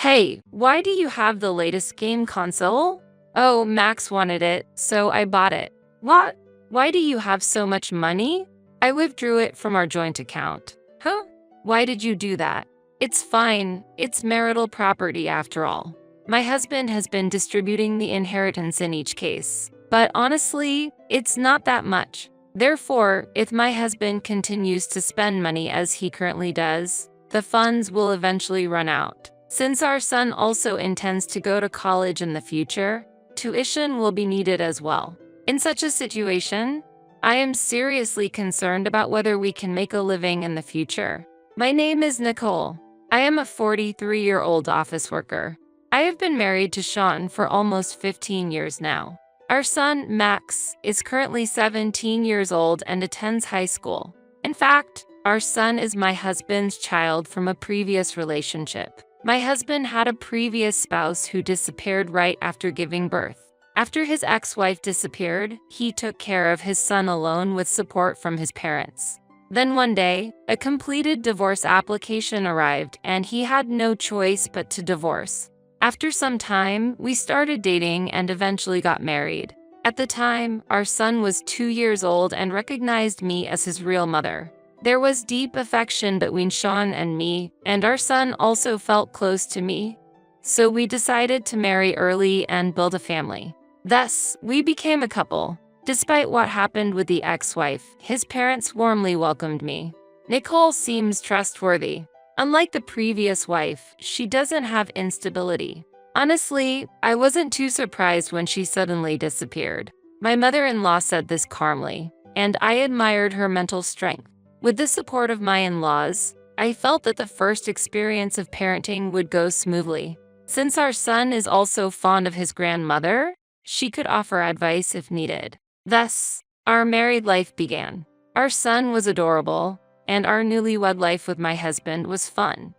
Hey, why do you have the latest game console? Oh, Max wanted it, so I bought it. What? Why do you have so much money? I withdrew it from our joint account. Huh? Why did you do that? It's fine, it's marital property after all. My husband has been distributing the inheritance in each case, but honestly, it's not that much. Therefore, if my husband continues to spend money as he currently does, the funds will eventually run out. Since our son also intends to go to college in the future, tuition will be needed as well. In such a situation, I am seriously concerned about whether we can make a living in the future. My name is Nicole. I am a 43-year-old office worker. I have been married to Sean for almost 15 years now. Our son, Max, is currently 17 years old and attends high school. In fact, our son is my husband's child from a previous relationship. My husband had a previous spouse who disappeared right after giving birth. After his ex-wife disappeared, he took care of his son alone with support from his parents. Then one day, a completed divorce application arrived and he had no choice but to divorce. After some time, we started dating and eventually got married. At the time, our son was 2 years old and recognized me as his real mother. There was deep affection between Sean and me, and our son also felt close to me. So we decided to marry early and build a family. Thus, we became a couple. Despite what happened with the ex-wife, his parents warmly welcomed me. Nicole seems trustworthy. Unlike the previous wife, she doesn't have instability. Honestly, I wasn't too surprised when she suddenly disappeared. My mother-in-law said this calmly, and I admired her mental strength. With the support of my in-laws, I felt that the first experience of parenting would go smoothly. Since our son is also fond of his grandmother, she could offer advice if needed. Thus, our married life began. Our son was adorable, and our newlywed life with my husband was fun.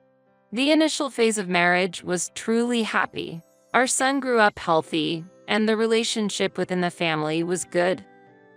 The initial phase of marriage was truly happy. Our son grew up healthy, and the relationship within the family was good.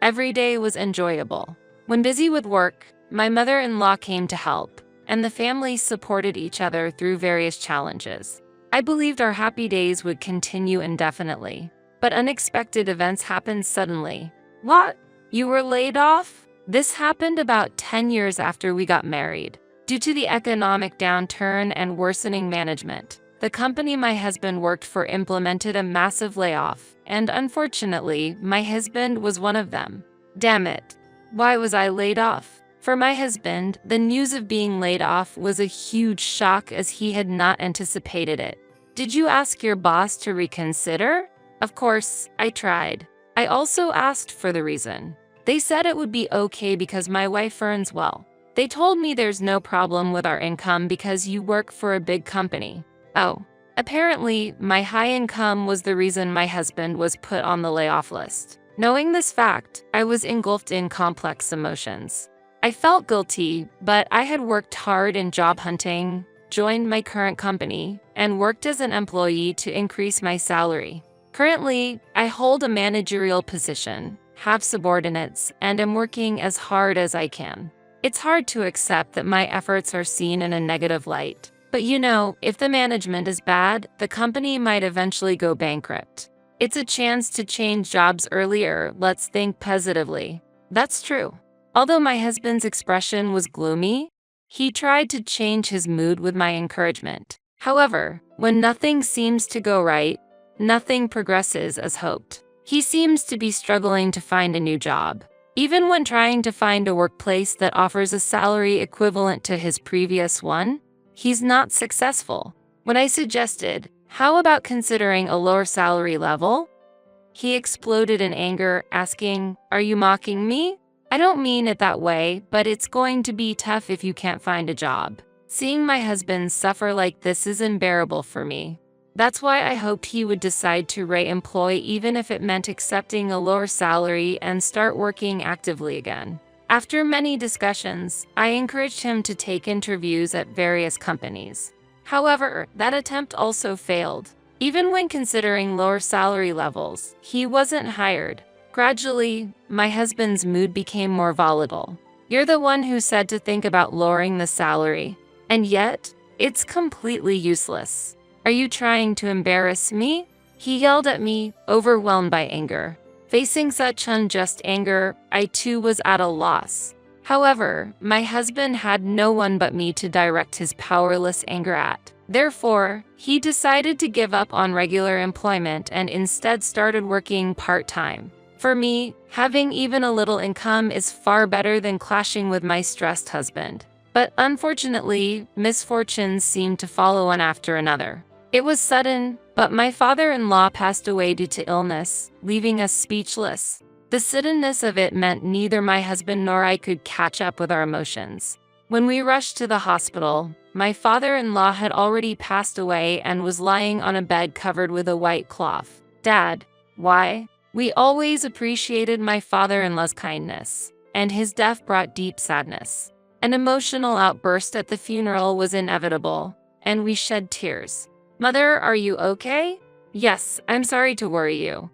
Every day was enjoyable. When busy with work, my mother-in-law came to help, and the family supported each other through various challenges. I believed our happy days would continue indefinitely, but unexpected events happened suddenly. What? You were laid off? This happened about 10 years after we got married. Due to the economic downturn and worsening management, the company my husband worked for implemented a massive layoff, and unfortunately, my husband was one of them. Damn it. Why was I laid off? For my husband, the news of being laid off was a huge shock as he had not anticipated it. Did you ask your boss to reconsider? Of course, I tried. I also asked for the reason. They said it would be okay because my wife earns well. They told me there's no problem with our income because you work for a big company. Oh, apparently, my high income was the reason my husband was put on the layoff list. Knowing this fact, I was engulfed in complex emotions. I felt guilty, but I had worked hard in job hunting, joined my current company, and worked as an employee to increase my salary. Currently, I hold a managerial position, have subordinates, and am working as hard as I can. It's hard to accept that my efforts are seen in a negative light. But you know, if the management is bad, the company might eventually go bankrupt. It's a chance to change jobs earlier, let's think positively. That's true. Although my husband's expression was gloomy, he tried to change his mood with my encouragement. However, when nothing seems to go right, nothing progresses as hoped. He seems to be struggling to find a new job. Even when trying to find a workplace that offers a salary equivalent to his previous one, he's not successful. When I suggested, how about considering a lower salary level? He exploded in anger, asking, "Are you mocking me? I don't mean it that way, but it's going to be tough if you can't find a job. Seeing my husband suffer like this is unbearable for me. That's why I hoped he would decide to re-employ even if it meant accepting a lower salary and start working actively again." After many discussions, I encouraged him to take interviews at various companies. However, that attempt also failed. Even when considering lower salary levels, he wasn't hired. Gradually, my husband's mood became more volatile. "You're the one who said to think about lowering the salary. And yet, it's completely useless. Are you trying to embarrass me? He yelled at me, overwhelmed by anger. Facing such unjust anger, I too was at a loss. However, my husband had no one but me to direct his powerless anger at. Therefore, he decided to give up on regular employment and instead started working part-time. For me, having even a little income is far better than clashing with my stressed husband. But unfortunately, misfortunes seemed to follow one after another. It was sudden, but my father-in-law passed away due to illness, leaving us speechless. The suddenness of it meant neither my husband nor I could catch up with our emotions. When we rushed to the hospital, my father-in-law had already passed away and was lying on a bed covered with a white cloth. Dad, why? We always appreciated my father-in-law's kindness, and his death brought deep sadness. An emotional outburst at the funeral was inevitable, and we shed tears. Mother, are you okay? Yes, I'm sorry to worry you.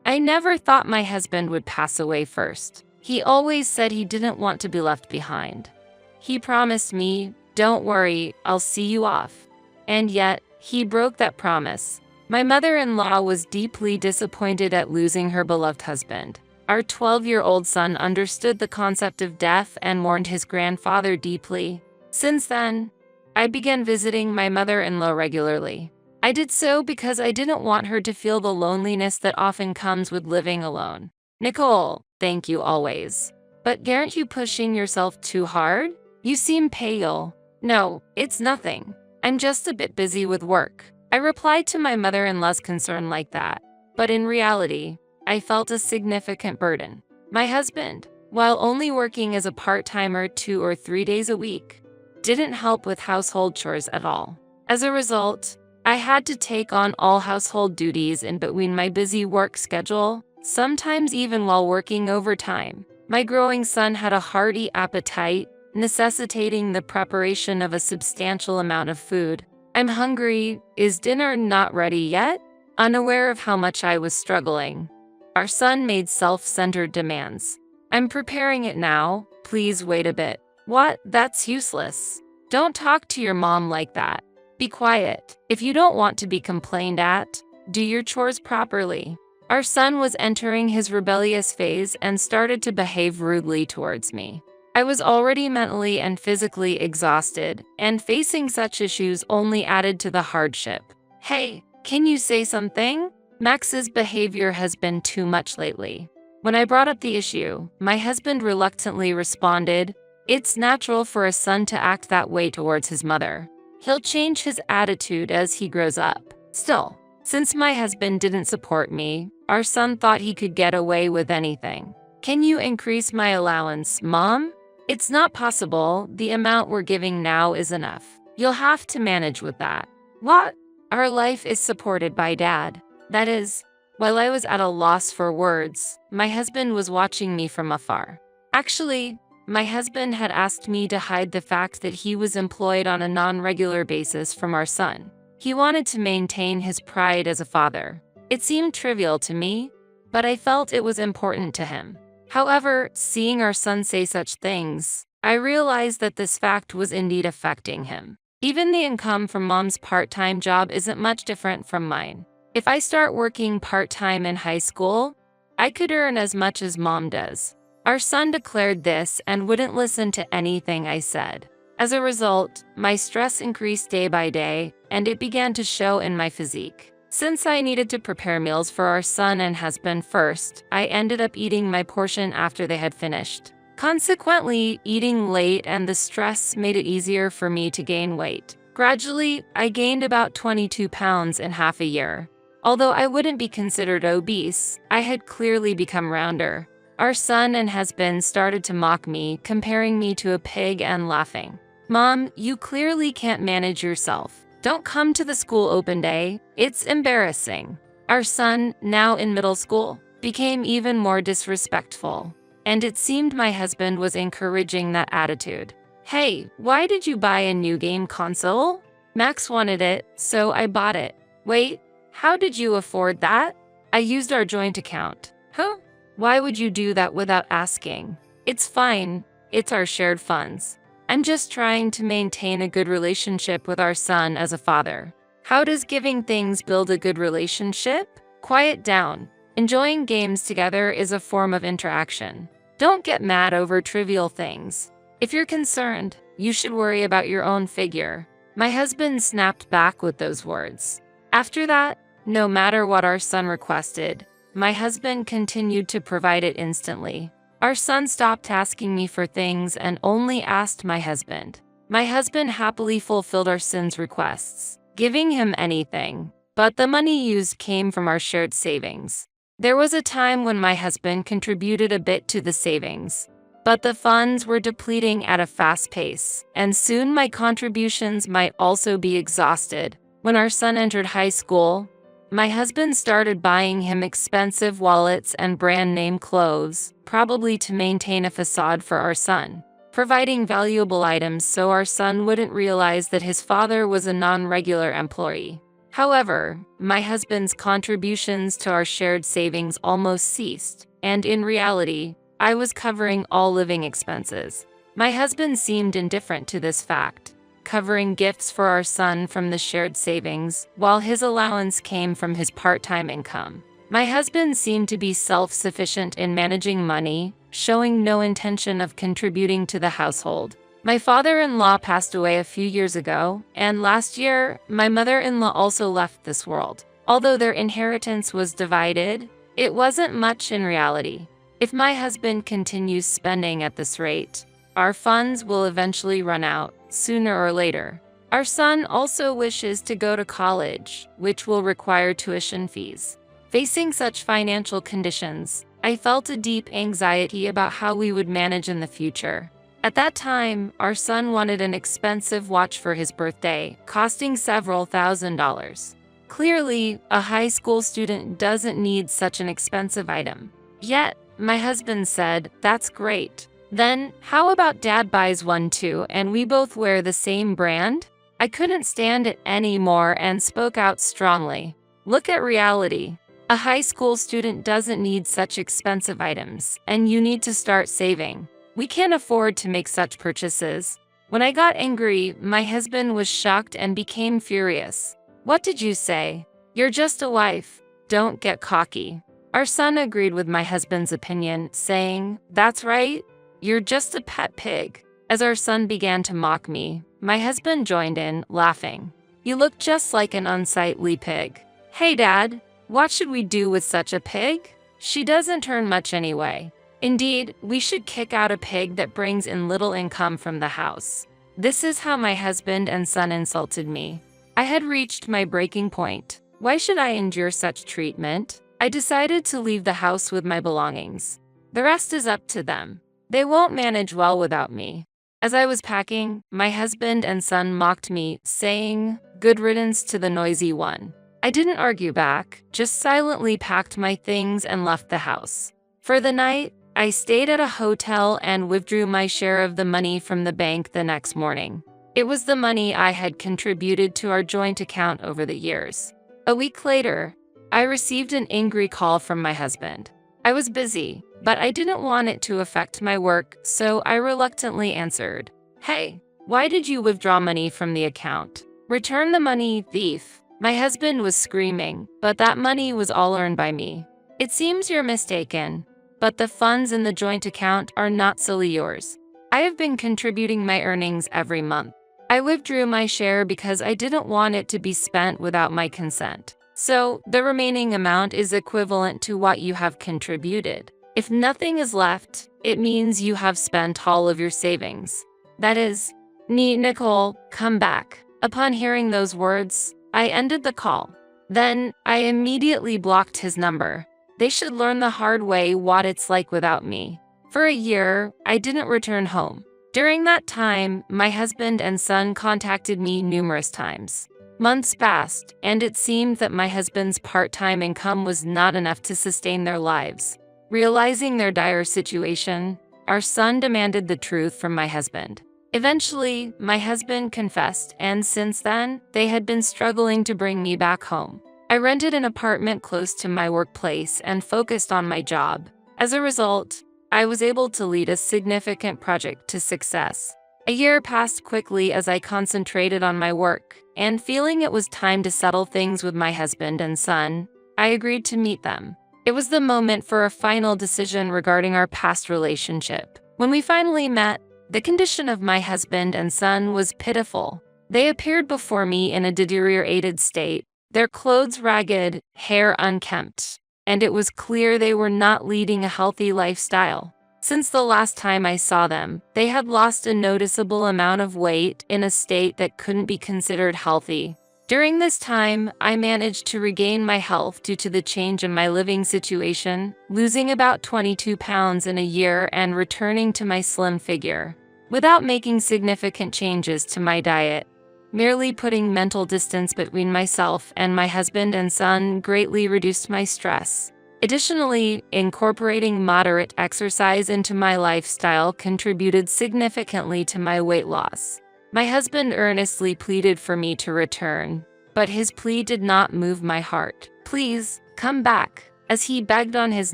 I never thought my husband would pass away first. He always said he didn't want to be left behind. He promised me, don't worry, I'll see you off. And yet, he broke that promise. My mother-in-law was deeply disappointed at losing her beloved husband. Our 12-year-old son understood the concept of death and mourned his grandfather deeply. Since then, I began visiting my mother-in-law regularly. I did so because I didn't want her to feel the loneliness that often comes with living alone. Nicole, thank you always. But aren't you pushing yourself too hard? You seem pale. No, it's nothing. I'm just a bit busy with work. I replied to my mother-in-law's concern like that. But in reality, I felt a significant burden. My husband, while only working as a part-timer 2 or 3 days a week, didn't help with household chores at all. As a result, I had to take on all household duties in between my busy work schedule, sometimes even while working overtime. My growing son had a hearty appetite, necessitating the preparation of a substantial amount of food. I'm hungry. Is dinner not ready yet? Unaware of how much I was struggling, our son made self-centered demands. I'm preparing it now. Please wait a bit. What? That's useless. Don't talk to your mom like that. Be quiet. If you don't want to be complained at, do your chores properly. Our son was entering his rebellious phase and started to behave rudely towards me. I was already mentally and physically exhausted, and facing such issues only added to the hardship. Hey, can you say something? Max's behavior has been too much lately. When I brought up the issue, my husband reluctantly responded, it's natural for a son to act that way towards his mother. He'll change his attitude as he grows up. Still, since my husband didn't support me, our son thought he could get away with anything. Can you increase my allowance, Mom? It's not possible. The amount we're giving now is enough. You'll have to manage with that. What? Our life is supported by Dad. That is, while I was at a loss for words, my husband was watching me from afar. Actually, my husband had asked me to hide the fact that he was employed on a non-regular basis from our son. He wanted to maintain his pride as a father. It seemed trivial to me, but I felt it was important to him. However, seeing our son say such things, I realized that this fact was indeed affecting him. Even the income from Mom's part-time job isn't much different from mine. If I start working part-time in high school, I could earn as much as Mom does. Our son declared this and wouldn't listen to anything I said. As a result, my stress increased day by day, and it began to show in my physique. Since I needed to prepare meals for our son and husband first, I ended up eating my portion after they had finished. Consequently, eating late and the stress made it easier for me to gain weight. Gradually, I gained about 22 pounds in half a year. Although I wouldn't be considered obese, I had clearly become rounder. Our son and husband started to mock me, comparing me to a pig and laughing. Mom, you clearly can't manage yourself. Don't come to the school open day. It's embarrassing. Our son, now in middle school, became even more disrespectful. And it seemed my husband was encouraging that attitude. Hey, why did you buy a new game console? Max wanted it, so I bought it. Wait, how did you afford that? I used our joint account. Huh? Why would you do that without asking? It's fine. It's our shared funds. I'm just trying to maintain a good relationship with our son as a father. How does giving things build a good relationship? Quiet down. Enjoying games together is a form of interaction. Don't get mad over trivial things. If you're concerned, you should worry about your own figure. My husband snapped back with those words. After that, no matter what our son requested, my husband continued to provide it instantly. Our son stopped asking me for things and only asked my husband. My husband happily fulfilled our son's requests, giving him anything, but the money used came from our shared savings. There was a time when my husband contributed a bit to the savings, but the funds were depleting at a fast pace, and soon my contributions might also be exhausted. When our son entered high school, my husband started buying him expensive wallets and brand-name clothes, probably to maintain a facade for our son, providing valuable items so our son wouldn't realize that his father was a non-regular employee. However, my husband's contributions to our shared savings almost ceased, and in reality, I was covering all living expenses. My husband seemed indifferent to this fact, covering gifts for our son from the shared savings, while his allowance came from his part-time income. My husband seemed to be self-sufficient in managing money, showing no intention of contributing to the household. My father-in-law passed away a few years ago, and last year, my mother-in-law also left this world. Although their inheritance was divided, it wasn't much in reality. If my husband continues spending at this rate, our funds will eventually run out, sooner or later. Our son also wishes to go to college, which will require tuition fees. Facing such financial conditions, I felt a deep anxiety about how we would manage in the future. At that time, our son wanted an expensive watch for his birthday, costing several $1,000s. Clearly, a high school student doesn't need such an expensive item. Yet, my husband said, "That's great. Then, how about Dad buys one too and we both wear the same brand?" I couldn't stand it anymore and spoke out strongly. Look at reality. A high school student doesn't need such expensive items, and you need to start saving. We can't afford to make such purchases. When I got angry, my husband was shocked and became furious. "What did you say? You're just a wife. Don't get cocky." Our son agreed with my husband's opinion, saying, "That's right. You're just a pet pig." As our son began to mock me, my husband joined in, laughing. "You look just like an unsightly pig." "Hey Dad, what should we do with such a pig? She doesn't earn much anyway. Indeed, we should kick out a pig that brings in little income from the house." This is how my husband and son insulted me. I had reached my breaking point. Why should I endure such treatment? I decided to leave the house with my belongings. The rest is up to them. They won't manage well without me. As I was packing, my husband and son mocked me, saying, "Good riddance to the noisy one." I didn't argue back, just silently packed my things and left the house. For the night, I stayed at a hotel and withdrew my share of the money from the bank the next morning. It was the money I had contributed to our joint account over the years. A week later, I received an angry call from my husband. I was busy, but I didn't want it to affect my work, so I reluctantly answered. "Hey, why did you withdraw money from the account? Return the money, thief." My husband was screaming, but that money was all earned by me. "It seems you're mistaken, but the funds in the joint account are not solely yours. I have been contributing my earnings every month. I withdrew my share because I didn't want it to be spent without my consent. So, the remaining amount is equivalent to what you have contributed. If nothing is left, it means you have spent all of your savings. That is, Nicole, come back." Upon hearing those words, I ended the call. Then, I immediately blocked his number. They should learn the hard way what it's like without me. For a year, I didn't return home. During that time, my husband and son contacted me numerous times. Months passed, and it seemed that my husband's part-time income was not enough to sustain their lives. Realizing their dire situation, our son demanded the truth from my husband. Eventually, my husband confessed, and since then, they had been struggling to bring me back home. I rented an apartment close to my workplace and focused on my job. As a result, I was able to lead a significant project to success. A year passed quickly as I concentrated on my work, and feeling it was time to settle things with my husband and son, I agreed to meet them. It was the moment for a final decision regarding our past relationship. When we finally met, the condition of my husband and son was pitiful. They appeared before me in a deteriorated state, their clothes ragged, hair unkempt, and it was clear they were not leading a healthy lifestyle. Since the last time I saw them, they had lost a noticeable amount of weight in a state that couldn't be considered healthy. During this time, I managed to regain my health due to the change in my living situation, losing about 22 pounds in a year and returning to my slim figure. Without making significant changes to my diet, merely putting mental distance between myself and my husband and son greatly reduced my stress. Additionally, incorporating moderate exercise into my lifestyle contributed significantly to my weight loss. My husband earnestly pleaded for me to return, but his plea did not move my heart. "Please, come back." As he begged on his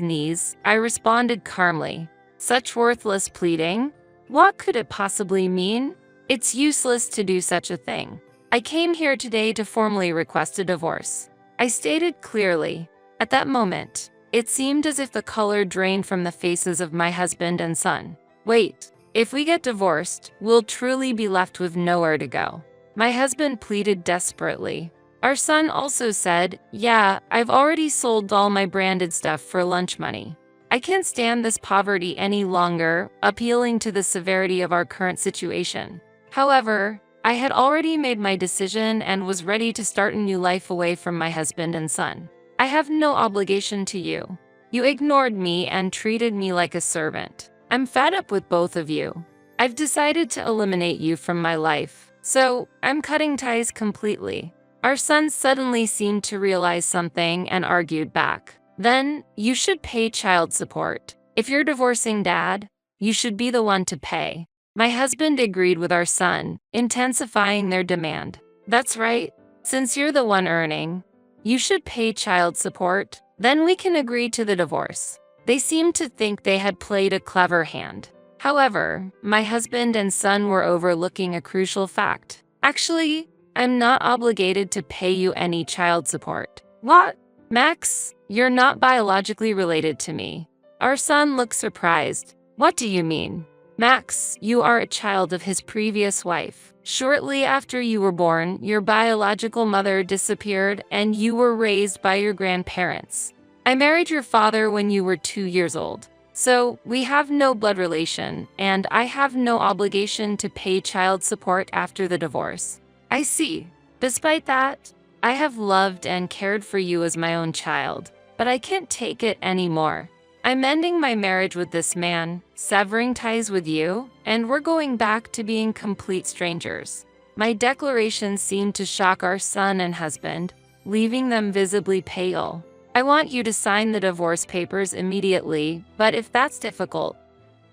knees, I responded calmly. "Such worthless pleading? What could it possibly mean? It's useless to do such a thing. I came here today to formally request a divorce," I stated clearly. At that moment, it seemed as if the color drained from the faces of my husband and son. "Wait, if we get divorced, we'll truly be left with nowhere to go," my husband pleaded desperately. Our son also said, "Yeah, I've already sold all my branded stuff for lunch money. I can't stand this poverty any longer," appealing to the severity of our current situation. However, I had already made my decision and was ready to start a new life away from my husband and son. "I have no obligation to you. You ignored me and treated me like a servant. I'm fed up with both of you. I've decided to eliminate you from my life, so I'm cutting ties completely." Our son suddenly seemed to realize something and argued back. "Then, you should pay child support. If you're divorcing Dad, you should be the one to pay." My husband agreed with our son, intensifying their demand. "That's right. Since you're the one earning, you should pay child support. Then we can agree to the divorce." They seemed to think they had played a clever hand. However, my husband and son were overlooking a crucial fact. "Actually, I'm not obligated to pay you any child support." "What? Max, you're not biologically related to me." Our son looked surprised. "What do you mean?" "Max, you are a child of his previous wife. Shortly after you were born, your biological mother disappeared and you were raised by your grandparents. I married your father when you were 2 years old. So, we have no blood relation, and I have no obligation to pay child support after the divorce." "I see. Despite that, I have loved and cared for you as my own child, but I can't take it anymore. I'm ending my marriage with this man, severing ties with you, and we're going back to being complete strangers." My declaration seemed to shock our son and husband, leaving them visibly pale. "I want you to sign the divorce papers immediately, but if that's difficult,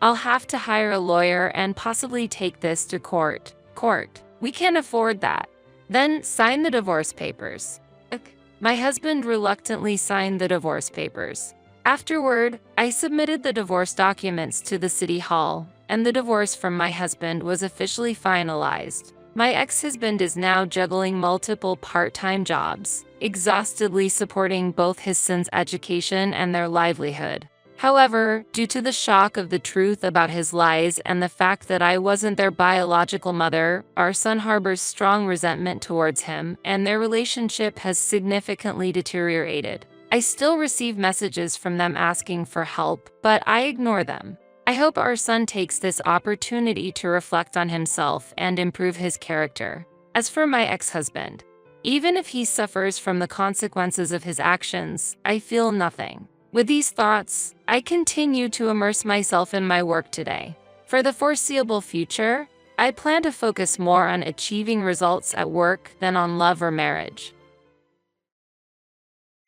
I'll have to hire a lawyer and possibly take this to court." "Court? We can't afford that." "Then sign the divorce papers." My husband reluctantly signed the divorce papers. Afterward, I submitted the divorce documents to the city hall, and the divorce from my husband was officially finalized. My ex-husband is now juggling multiple part-time jobs, exhaustedly supporting both his son's education and their livelihood. However, due to the shock of the truth about his lies and the fact that I wasn't their biological mother, our son harbors strong resentment towards him, and their relationship has significantly deteriorated. I still receive messages from them asking for help, but I ignore them. I hope our son takes this opportunity to reflect on himself and improve his character. As for my ex-husband, even if he suffers from the consequences of his actions, I feel nothing. With these thoughts, I continue to immerse myself in my work today. For the foreseeable future, I plan to focus more on achieving results at work than on love or marriage.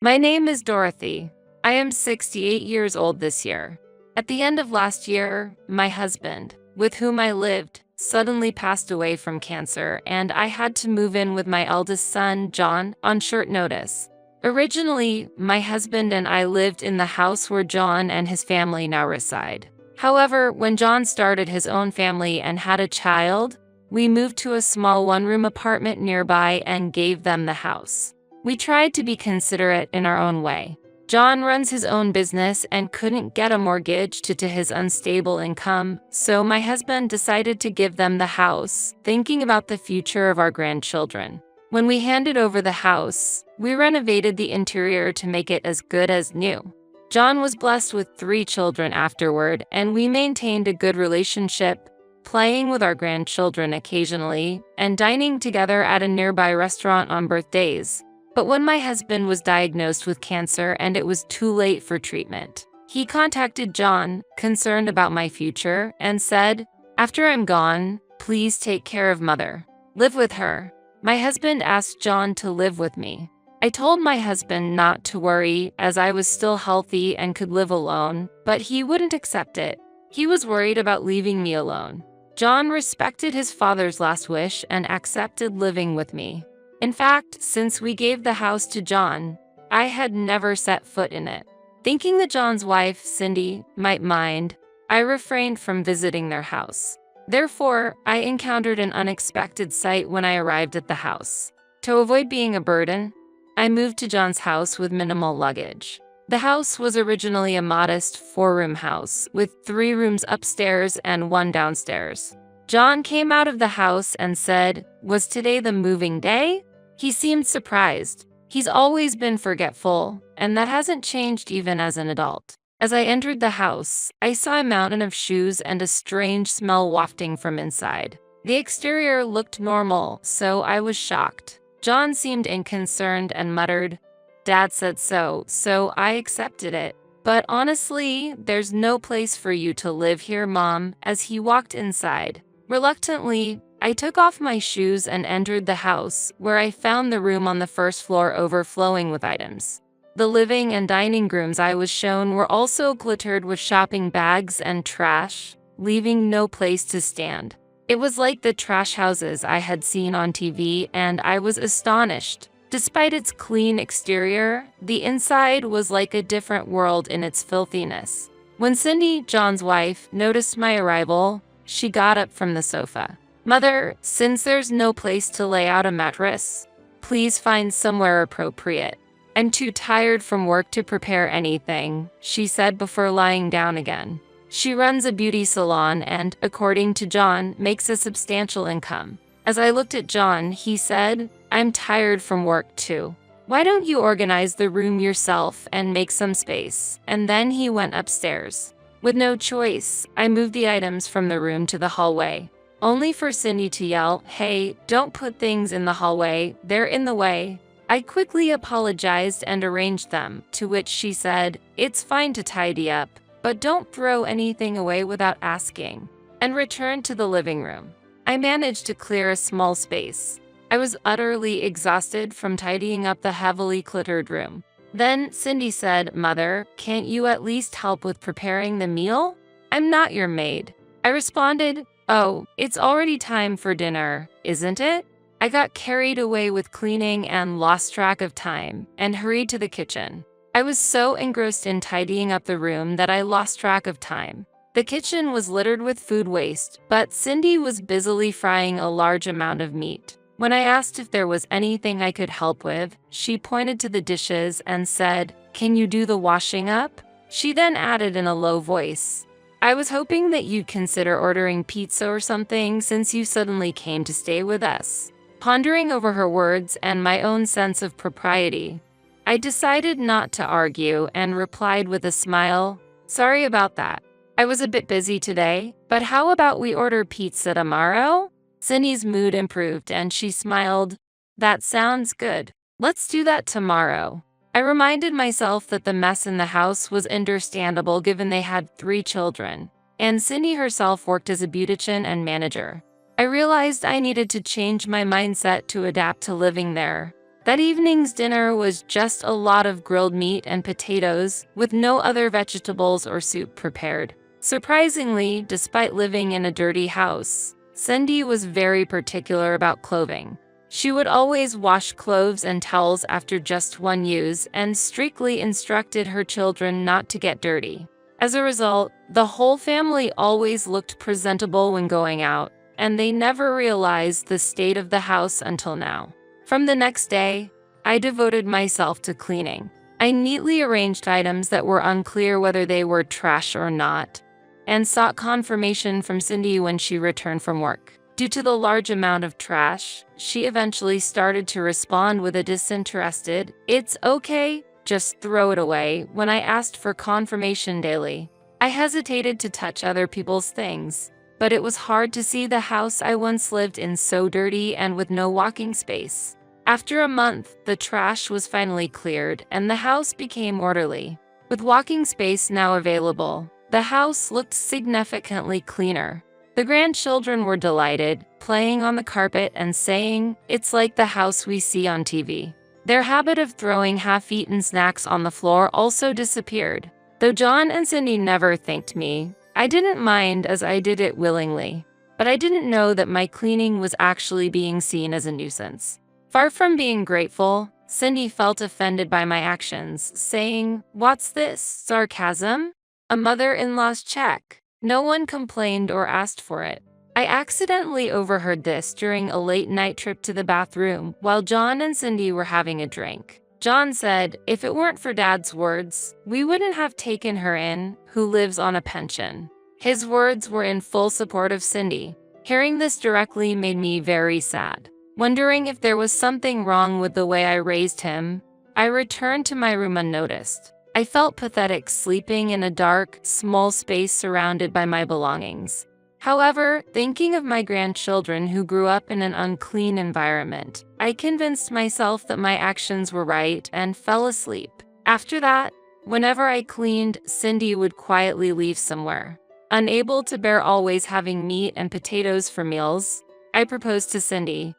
My name is Dorothy. I am 68 years old this year. At the end of last year, my husband, with whom I lived, suddenly passed away from cancer, and I had to move in with my eldest son, John, on short notice. Originally, my husband and I lived in the house where John and his family now reside. However, when John started his own family and had a child, we moved to a small one-room apartment nearby and gave them the house. We tried to be considerate in our own way. John runs his own business and couldn't get a mortgage due to his unstable income, so my husband decided to give them the house, thinking about the future of our grandchildren. When we handed over the house, we renovated the interior to make it as good as new. John was blessed with 3 children afterward, and we maintained a good relationship, playing with our grandchildren occasionally, and dining together at a nearby restaurant on birthdays. But when my husband was diagnosed with cancer and it was too late for treatment, he contacted John, concerned about my future, and said, "After I'm gone, please take care of Mother. Live with her." My husband asked John to live with me. I told my husband not to worry as I was still healthy and could live alone, but he wouldn't accept it. He was worried about leaving me alone. John respected his father's last wish and accepted living with me. In fact, since we gave the house to John, I had never set foot in it. Thinking that John's wife, Cindy, might mind, I refrained from visiting their house. Therefore, I encountered an unexpected sight when I arrived at the house. To avoid being a burden, I moved to John's house with minimal luggage. The house was originally a modest 4-room house with 3 rooms upstairs and 1 downstairs. John came out of the house and said, "Was today the moving day?" He seemed surprised. He's always been forgetful, and that hasn't changed even as an adult. As I entered the house, I saw a mountain of shoes and a strange smell wafting from inside. The exterior looked normal, so I was shocked. John seemed unconcerned and muttered, "Dad said so, so I accepted it. But honestly, there's no place for you to live here, Mom," as he walked inside. Reluctantly, I took off my shoes and entered the house, where I found the room on the first floor overflowing with items. The living and dining rooms I was shown were also glittered with shopping bags and trash, leaving no place to stand. It was like the trash houses I had seen on TV, and I was astonished. Despite its clean exterior, the inside was like a different world in its filthiness. When Cindy, John's wife, noticed my arrival, she got up from the sofa. "Mother, since there's no place to lay out a mattress, please find somewhere appropriate. I'm too tired from work to prepare anything," she said before lying down again. She runs a beauty salon and, according to John, makes a substantial income. As I looked at John, he said, "I'm tired from work too. Why don't you organize the room yourself and make some space?" And then he went upstairs. With no choice, I moved the items from the room to the hallway, only for Cindy to yell, "Hey, don't put things in the hallway, they're in the way." I quickly apologized and arranged them, to which she said, "It's fine to tidy up, but don't throw anything away without asking," and returned to the living room. I managed to clear a small space. I was utterly exhausted from tidying up the heavily cluttered room. Then Cindy said, "Mother, can't you at least help with preparing the meal? I'm not your maid." I responded, "Oh, it's already time for dinner, isn't it?" I got carried away with cleaning and lost track of time, and hurried to the kitchen. I was so engrossed in tidying up the room that I lost track of time. The kitchen was littered with food waste, but Cindy was busily frying a large amount of meat. When I asked if there was anything I could help with, she pointed to the dishes and said, "Can you do the washing up?" She then added in a low voice, "I was hoping that you'd consider ordering pizza or something since you suddenly came to stay with us." Pondering over her words and my own sense of propriety, I decided not to argue and replied with a smile, "Sorry about that. I was a bit busy today, but how about we order pizza tomorrow?" Cindy's mood improved and she smiled. "That sounds good. Let's do that tomorrow." I reminded myself that the mess in the house was understandable given they had 3 children, and Cindy herself worked as a beautician and manager. I realized I needed to change my mindset to adapt to living there. That evening's dinner was just a lot of grilled meat and potatoes, with no other vegetables or soup prepared. Surprisingly, despite living in a dirty house, Cindy was very particular about clothing. She would always wash clothes and towels after just one use and strictly instructed her children not to get dirty. As a result, the whole family always looked presentable when going out. and they never realized the state of the house until now. From the next day, I devoted myself to cleaning. I neatly arranged items that were unclear whether they were trash or not, and sought confirmation from Cindy when she returned from work. Due to the large amount of trash, she eventually started to respond with a disinterested, "It's okay, just throw it away," when I asked for confirmation daily. I hesitated to touch other people's things, but it was hard to see the house I once lived in so dirty and with no walking space. After a month, the trash was finally cleared and the house became orderly. With walking space now available, the house looked significantly cleaner. The grandchildren were delighted, playing on the carpet and saying, "It's like the house we see on TV." Their habit of throwing half-eaten snacks on the floor also disappeared. Though John and Cindy never thanked me, I didn't mind as I did it willingly. But I didn't know that my cleaning was actually being seen as a nuisance. Far from being grateful, Cindy felt offended by my actions, saying, "What's this, sarcasm? A mother-in-law's check." No one complained or asked for it. I accidentally overheard this during a late-night trip to the bathroom while John and Cindy were having a drink. John said, "If it weren't for Dad's words, we wouldn't have taken her in, who lives on a pension." His words were in full support of Cindy. Hearing this directly made me very sad. Wondering if there was something wrong with the way I raised him, I returned to my room unnoticed. I felt pathetic sleeping in a dark, small space surrounded by my belongings. However, thinking of my grandchildren who grew up in an unclean environment, I convinced myself that my actions were right and fell asleep. After that, whenever I cleaned, Cindy would quietly leave somewhere. Unable to bear always having meat and potatoes for meals, I proposed to Cindy,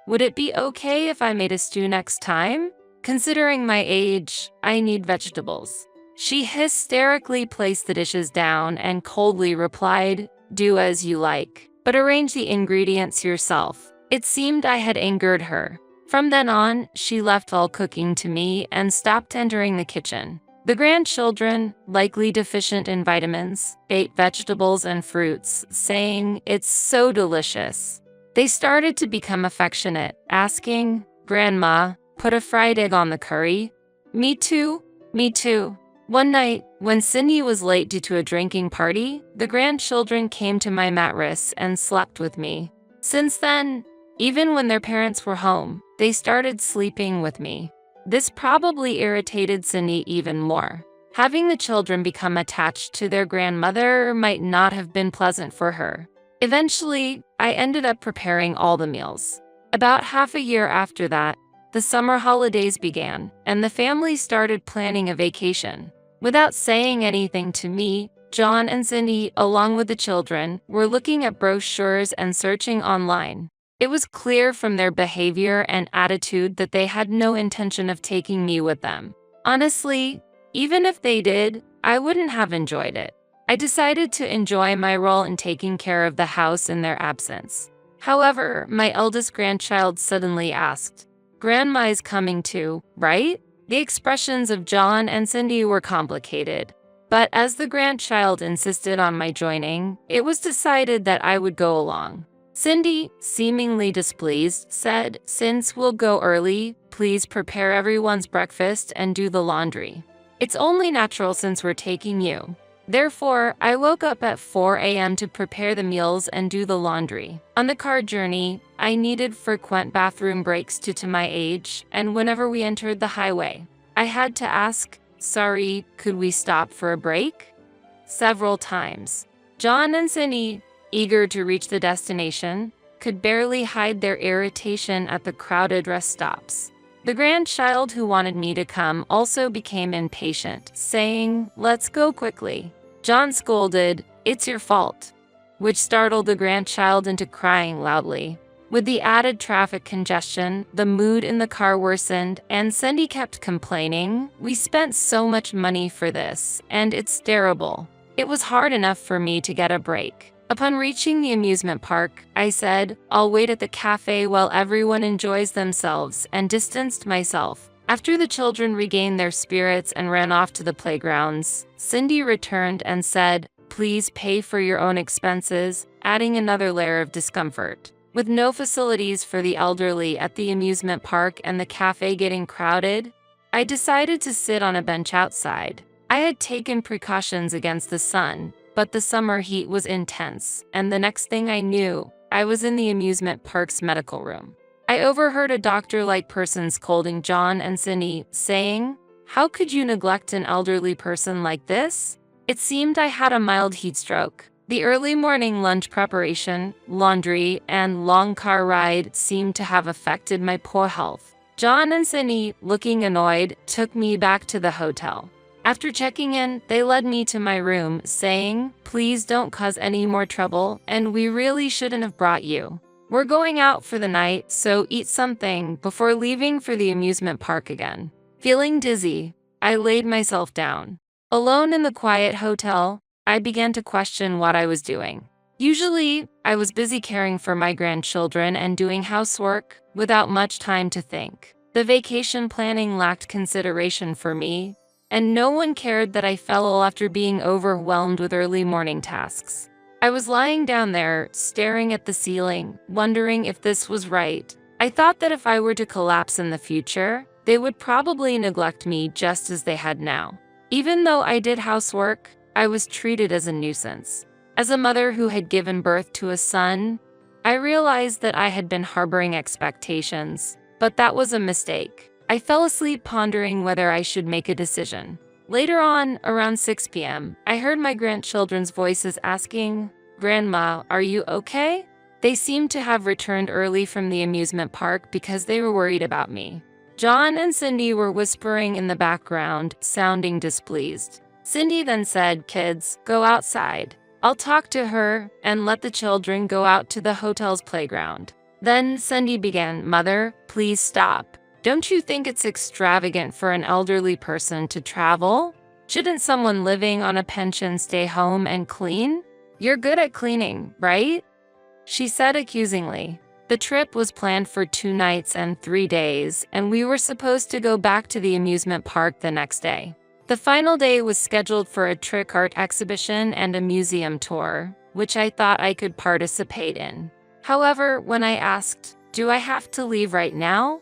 "Would it be okay if I made a stew next time? Considering my age, I need vegetables." She hysterically placed the dishes down and coldly replied, "Do as you like, but arrange the ingredients yourself." It seemed I had angered her. From then on, she left all cooking to me and stopped entering the kitchen. The grandchildren, likely deficient in vitamins, ate vegetables and fruits, saying, "It's so delicious." They started to become affectionate, asking, "Grandma, put a fried egg on the curry?" "Me too, me too." One night, when Cindy was late due to a drinking party, the grandchildren came to my mattress and slept with me. Since then, even when their parents were home, they started sleeping with me. This probably irritated Cindy even more. Having the children become attached to their grandmother might not have been pleasant for her. Eventually, I ended up preparing all the meals. About half a year after that, the summer holidays began, and the family started planning a vacation. Without saying anything to me, John and Cindy, along with the children, were looking at brochures and searching online. It was clear from their behavior and attitude that they had no intention of taking me with them. Honestly, even if they did, I wouldn't have enjoyed it. I decided to enjoy my role in taking care of the house in their absence. However, my eldest grandchild suddenly asked, "Grandma is coming too, right?" The expressions of John and Cindy were complicated, but as the grandchild insisted on my joining, it was decided that I would go along. Cindy, seemingly displeased, said, "Since we'll go early, please prepare everyone's breakfast and do the laundry. It's only natural since we're taking you." Therefore, I woke up at 4 a.m. to prepare the meals and do the laundry. On the car journey, I needed frequent bathroom breaks due to my age, and whenever we entered the highway, I had to ask, "Sorry, could we stop for a break?" Several times. John and Cindy, eager to reach the destination, could barely hide their irritation at the crowded rest stops. The grandchild who wanted me to come also became impatient, saying, "Let's go quickly." John scolded, "It's your fault," which startled the grandchild into crying loudly. With the added traffic congestion, the mood in the car worsened, and Cindy kept complaining, "We spent so much money for this, and it's terrible." It was hard enough for me to get a break. Upon reaching the amusement park, I said, "I'll wait at the cafe while everyone enjoys themselves," and distanced myself. After the children regained their spirits and ran off to the playgrounds, Cindy returned and said, "Please pay for your own expenses," adding another layer of discomfort. With no facilities for the elderly at the amusement park and the cafe getting crowded, I decided to sit on a bench outside. I had taken precautions against the sun, but the summer heat was intense, and the next thing I knew, I was in the amusement park's medical room. I overheard a doctor-like person scolding John and Cindy, saying, "How could you neglect an elderly person like this?" It seemed I had a mild heat stroke. The early morning lunch preparation, laundry, and long car ride seemed to have affected my poor health. John and Cindy, looking annoyed, took me back to the hotel. After checking in, they led me to my room, saying, "Please don't cause any more trouble, and we really shouldn't have brought you. We're going out for the night, so eat something before leaving for the amusement park again." Feeling dizzy, I laid myself down. Alone in the quiet hotel, I began to question what I was doing. Usually, I was busy caring for my grandchildren and doing housework without much time to think. The vacation planning lacked consideration for me, and no one cared that I fell ill after being overwhelmed with early morning tasks. I was lying down there, staring at the ceiling, wondering if this was right. I thought that if I were to collapse in the future, they would probably neglect me just as they had now. Even though I did housework, I was treated as a nuisance. As a mother who had given birth to a son, I realized that I had been harboring expectations, but that was a mistake. I fell asleep pondering whether I should make a decision. Later on, around 6 p.m., I heard my grandchildren's voices asking, "Grandma, are you okay?" They seemed to have returned early from the amusement park because they were worried about me. John and Cindy were whispering in the background, sounding displeased. Cindy then said, "Kids, go outside. I'll talk to her and let the children go out to the hotel's playground." Then Cindy began, "Mother, please stop. Don't you think it's extravagant for an elderly person to travel? Shouldn't someone living on a pension stay home and clean? You're good at cleaning, right?" she said accusingly. The trip was planned for 2 nights and 3 days, and we were supposed to go back to the amusement park the next day. The final day was scheduled for a trick art exhibition and a museum tour, which I thought I could participate in. However, when I asked, "Do I have to leave right now?"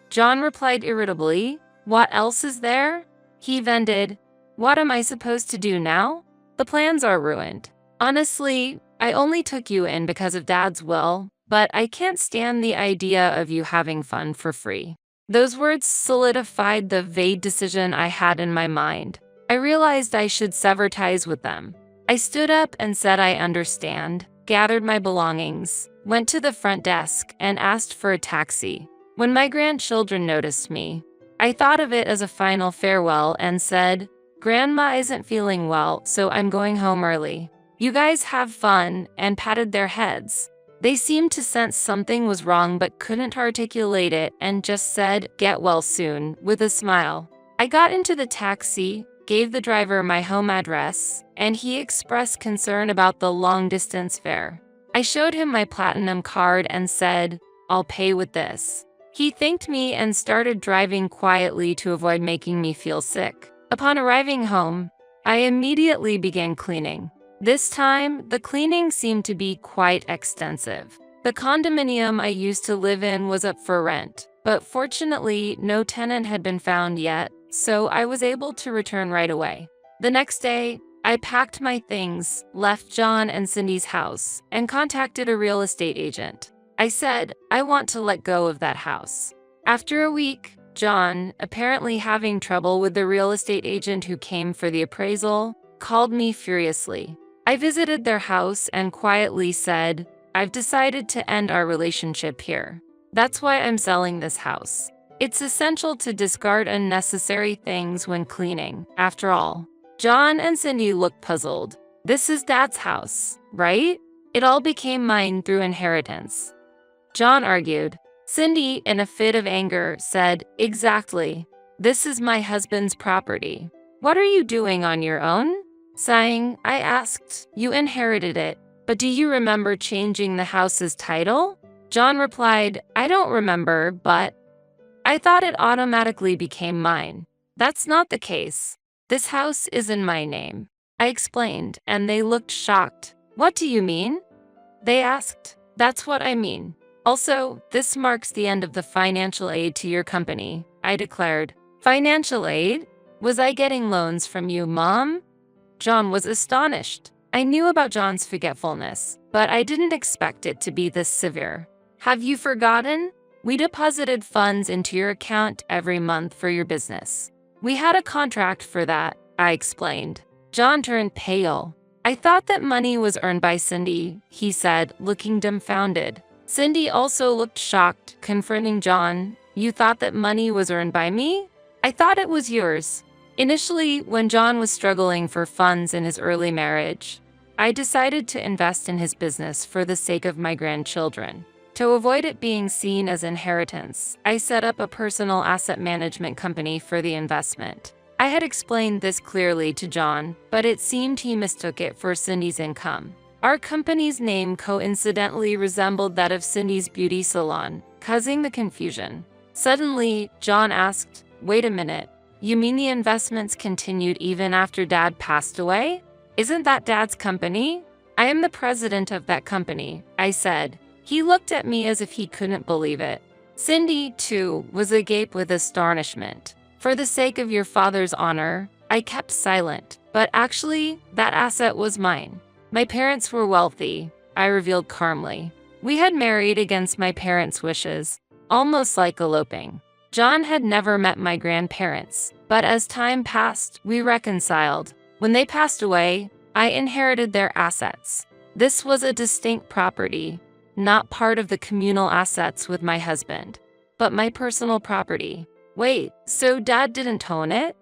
John replied irritably, "What else is there?" He vented, "What am I supposed to do now? The plans are ruined. Honestly, I only took you in because of Dad's will, but I can't stand the idea of you having fun for free." Those words solidified the vague decision I had in my mind. I realized I should sever ties with them. I stood up and said I understand, gathered my belongings, went to the front desk, and asked for a taxi. When my grandchildren noticed me, I thought of it as a final farewell and said, "Grandma isn't feeling well, so I'm going home early. You guys have fun," and patted their heads. They seemed to sense something was wrong but couldn't articulate it and just said, "Get well soon," with a smile. I got into the taxi, gave the driver my home address, and he expressed concern about the long-distance fare. I showed him my platinum card and said, "I'll pay with this." He thanked me and started driving quietly to avoid making me feel sick. Upon arriving home, I immediately began cleaning. This time, the cleaning seemed to be quite extensive. The condominium I used to live in was up for rent, but fortunately, no tenant had been found yet, so I was able to return right away. The next day, I packed my things, left John and Cindy's house, and contacted a real estate agent. I said, "I want to let go of that house." After a week, John, apparently having trouble with the real estate agent who came for the appraisal, called me furiously. I visited their house and quietly said, "I've decided to end our relationship here. That's why I'm selling this house. It's essential to discard unnecessary things when cleaning, after all." John and Cindy looked puzzled. "This is Dad's house, right? It all became mine through inheritance." John argued. Cindy, in a fit of anger, said, "Exactly. This is my husband's property. What are you doing on your own?" Sighing, I asked, "You inherited it, but do you remember changing the house's title?" John replied, "I don't remember, but I thought it automatically became mine. That's not the case. This house is in my name." I explained, and they looked shocked. "What do you mean?" They asked. That's what I mean. Also, this marks the end of the financial aid to your company, I declared. Financial aid? Was I getting loans from you, Mom? John was astonished. I knew about John's forgetfulness, but I didn't expect it to be this severe. Have you forgotten? We deposited funds into your account every month for your business. We had a contract for that, I explained. John turned pale. I thought that money was earned by Cindy, he said, looking dumbfounded. Cindy also looked shocked, confronting John. You thought that money was earned by me? I thought it was yours. Initially, when John was struggling for funds in his early marriage, I decided to invest in his business for the sake of my grandchildren. To avoid it being seen as inheritance, I set up a personal asset management company for the investment. I had explained this clearly to John, but it seemed he mistook it for Cindy's income. Our company's name coincidentally resembled that of Cindy's beauty salon, causing the confusion. Suddenly, John asked, "Wait a minute. You mean the investments continued even after Dad passed away? Isn't that Dad's company?" "I am the president of that company," I said. He looked at me as if he couldn't believe it. Cindy, too, was agape with astonishment. For the sake of your father's honor, I kept silent, but actually, that asset was mine. My parents were wealthy, I revealed calmly. We had married against my parents' wishes, almost like eloping. John had never met my grandparents, but as time passed, we reconciled. When they passed away, I inherited their assets. This was a distinct property, not part of the communal assets with my husband, but my personal property. Wait, so Dad didn't own it?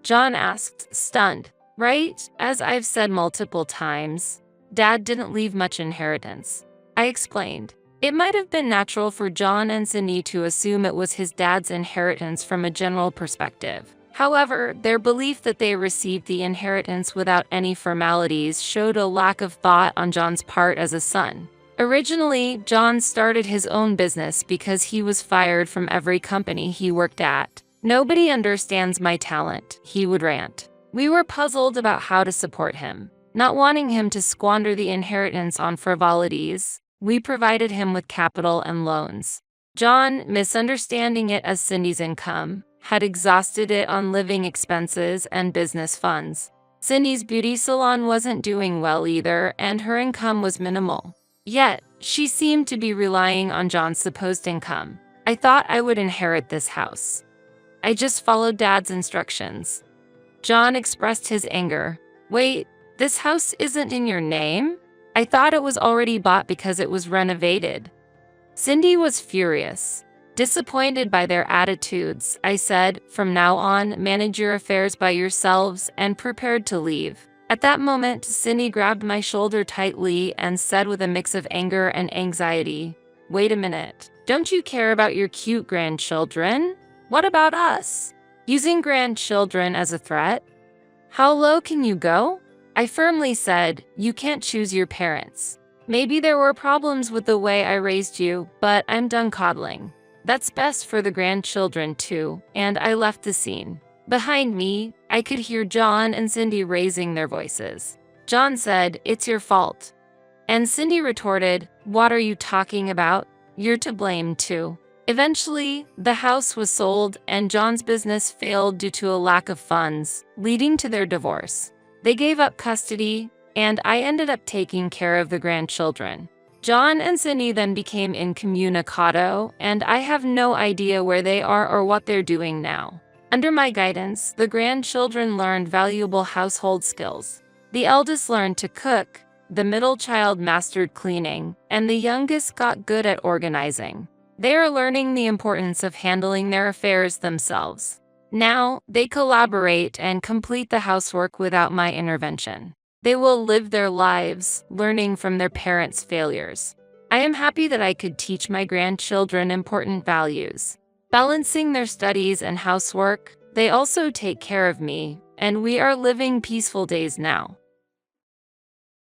John asked, stunned. Right, as I've said multiple times, Dad didn't leave much inheritance. I explained. It might have been natural for John and Cindy to assume it was his dad's inheritance from a general perspective. However, their belief that they received the inheritance without any formalities showed a lack of thought on John's part as a son. Originally, John started his own business because he was fired from every company he worked at. Nobody understands my talent, he would rant. We were puzzled about how to support him. Not wanting him to squander the inheritance on frivolities, we provided him with capital and loans. John, misunderstanding it as Cindy's income, had exhausted it on living expenses and business funds. Cindy's beauty salon wasn't doing well either, and her income was minimal. Yet, she seemed to be relying on John's supposed income. I thought I would inherit this house. I just followed Dad's instructions. John expressed his anger. Wait, this house isn't in your name? I thought it was already bought because it was renovated. Cindy was furious. Disappointed by their attitudes, I said, from now on, manage your affairs by yourselves, and prepared to leave. At that moment, Cindy grabbed my shoulder tightly and said with a mix of anger and anxiety, "Wait a minute. Don't you care about your cute grandchildren? What about us? Using grandchildren as a threat? How low can you go?" I firmly said, "You can't choose your parents. Maybe there were problems with the way I raised you, but I'm done coddling. That's best for the grandchildren too," and I left the scene. Behind me, I could hear John and Cindy raising their voices. John said, "It's your fault." And Cindy retorted, "What are you talking about? You're to blame too." Eventually, the house was sold and John's business failed due to a lack of funds, leading to their divorce. They gave up custody, and I ended up taking care of the grandchildren. John and Cindy then became incommunicado, and I have no idea where they are or what they're doing now. Under my guidance, the grandchildren learned valuable household skills. The eldest learned to cook, the middle child mastered cleaning, and the youngest got good at organizing. They are learning the importance of handling their affairs themselves. Now, they collaborate and complete the housework without my intervention. They will live their lives, learning from their parents' failures. I am happy that I could teach my grandchildren important values. Balancing their studies and housework, they also take care of me, and we are living peaceful days now.